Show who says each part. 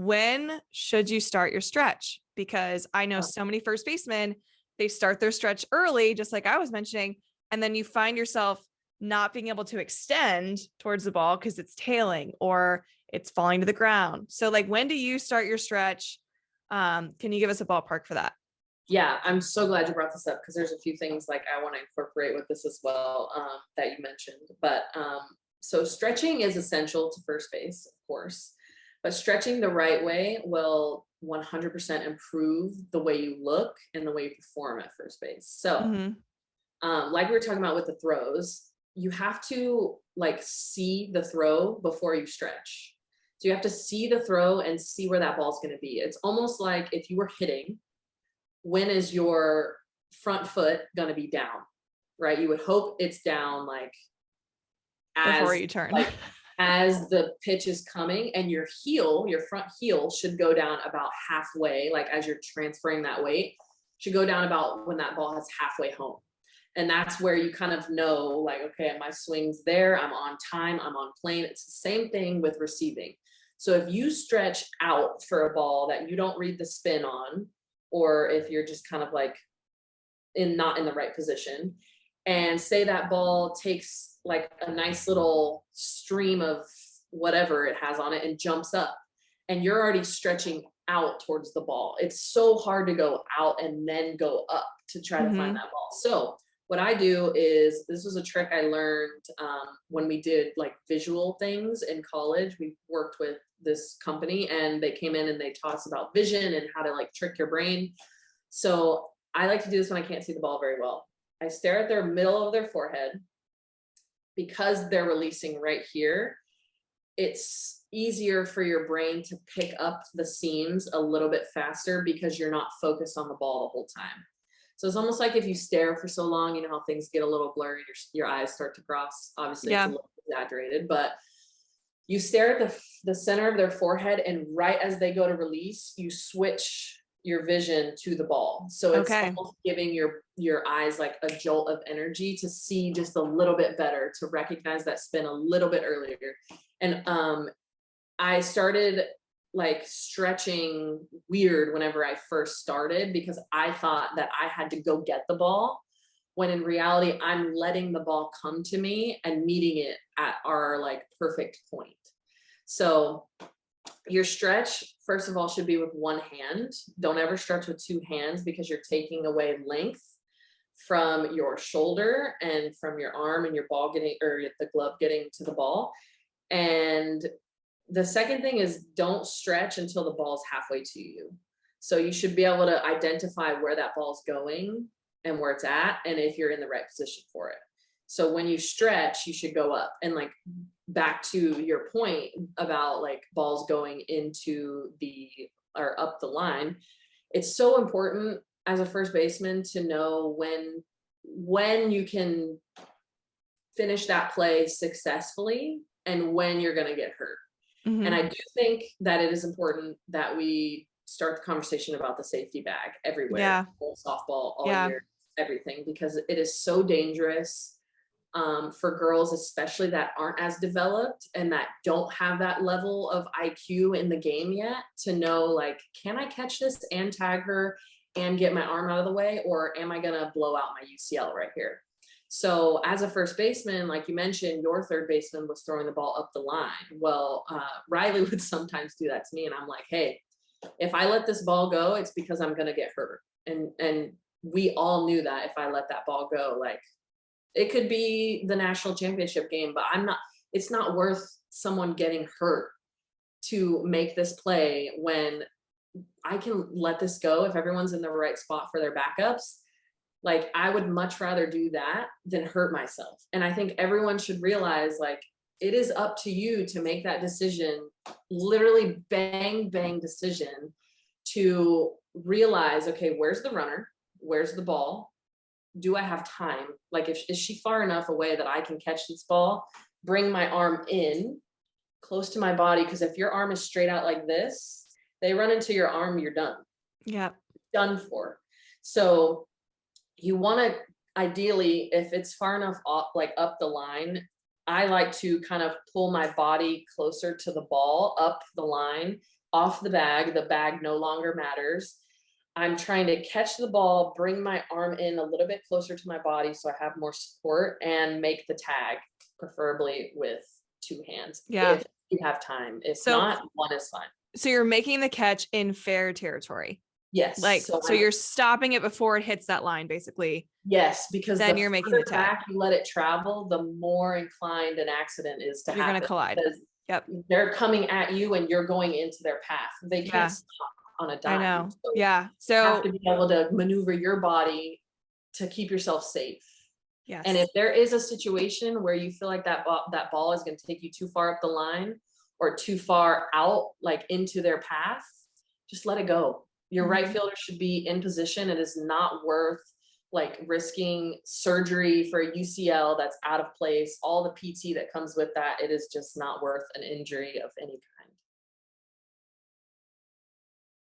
Speaker 1: when should you start your stretch? Because I know so many first basemen, they start their stretch early, just like I was mentioning, and then you find yourself not being able to extend towards the ball because it's tailing or it's falling to the ground. So like, when do you start your stretch? Can you give us a ballpark for that?
Speaker 2: Yeah, I'm so glad you brought this up, because there's a few things like I want to incorporate with this as well, that you mentioned. But so stretching is essential to first base, of course, but stretching the right way will 100% improve the way you look and the way you perform at first base. So like we were talking about with the throws, you have to like see the throw before you stretch. So you have to see the throw and see where that ball's going to be. It's almost like if you were hitting, when is your front foot going to be down, right? You would hope it's down like
Speaker 1: Before you turn.
Speaker 2: as the pitch is coming, and your heel, your front heel should go down about halfway, like as you're transferring that weight, should go down about when that ball is halfway home. And that's where you kind of know, like, okay, my swing's there, I'm on time, I'm on plane. It's the same thing with receiving. So if you stretch out for a ball that you don't read the spin on, or if you're just kind of like not in the right position, and say that ball takes like a nice little stream of whatever it has on it and jumps up, and you're already stretching out towards the ball, it's so hard to go out and then go up to try to find that ball. So what I do is, this was a trick I learned when we did like visual things in college. We worked with this company and they came in and they taught us about vision and how to like trick your brain. So I like to do this when I can't see the ball very well. I stare at their middle of their forehead. Because they're releasing right here, it's easier for your brain to pick up the seams a little bit faster because you're not focused on the ball the whole time. So it's almost like if you stare for so long, you know how things get a little blurry, your eyes start to cross. Obviously, it's a little exaggerated, but you stare at the center of their forehead, and right as they go to release, you switch your vision to the ball. So it's almost giving your eyes like a jolt of energy to see just a little bit better, to recognize that spin a little bit earlier. And I started like stretching weird whenever I first started, because I thought that I had to go get the ball, when in reality, I'm letting the ball come to me and meeting it at our like perfect point. So your stretch, first of all, should be with one hand. Don't ever stretch with two hands, because you're taking away length from your shoulder and from your arm and your ball getting, or the glove getting to the ball. And the second thing is, don't stretch until the ball's halfway to you. So you should be able to identify where that ball's going and where it's at, and if you're in the right position for it. So when you stretch, you should go up. And like back to your point about like balls going into or up the line, it's so important as a first baseman to know when you can finish that play successfully and when you're going to get hurt. And I do think that it is important that we start the conversation about the safety bag everywhere, softball, all year, everything, because it is so dangerous for girls, especially that aren't as developed and that don't have that level of IQ in the game yet, to know, like, can I catch this and tag her and get my arm out of the way, or am I going to blow out my UCL right here? So as a first baseman, like you mentioned, your third baseman was throwing the ball up the line. Well, Riley would sometimes do that to me, and I'm like, hey, if I let this ball go, it's because I'm going to get hurt. And we all knew that if I let that ball go, like, it could be the national championship game, but it's not worth someone getting hurt to make this play when I can let this go if everyone's in the right spot for their backups. Like, I would much rather do that than hurt myself. And I think everyone should realize, like, it is up to you to make that decision, literally bang, bang decision, to realize, okay, where's the runner? Where's the ball? Do I have time? Like, is she far enough away that I can catch this ball, bring my arm in close to my body? Because if your arm is straight out like this, they run into your arm, you're done.
Speaker 1: Yeah.
Speaker 2: Done for. So you want to, ideally, if it's far enough up, like up the line, I like to kind of pull my body closer to the ball up the line, off the bag no longer matters. I'm trying to catch the ball, bring my arm in a little bit closer to my body so I have more support, and make the tag, preferably with two hands.
Speaker 1: Yeah.
Speaker 2: If you have time. If
Speaker 1: So-
Speaker 2: not, one is fine.
Speaker 1: So you're making the catch in fair territory.
Speaker 2: Yes.
Speaker 1: Like, so you're stopping it before it hits that line, basically.
Speaker 2: Yes, because
Speaker 1: Then
Speaker 2: the
Speaker 1: you're making the
Speaker 2: further
Speaker 1: tag.
Speaker 2: back you let it travel, the more inclined an accident is to
Speaker 1: You're
Speaker 2: happen.
Speaker 1: going to collide.
Speaker 2: Because
Speaker 1: Yep.
Speaker 2: they're coming at you and you're going into their path. They
Speaker 1: Yeah.
Speaker 2: can't stop on a dime.
Speaker 1: I know.
Speaker 2: So
Speaker 1: Yeah.
Speaker 2: you
Speaker 1: So
Speaker 2: have to be able to maneuver your body to keep yourself safe.
Speaker 1: yes.
Speaker 2: And if there is a situation where you feel like that ball is going to take you too far up the line or too far out, like into their path, just let it go. Your right fielder should be in position. It is not worth like risking surgery for a UCL that's out of place, all the PT that comes with that. It is just not worth an injury of any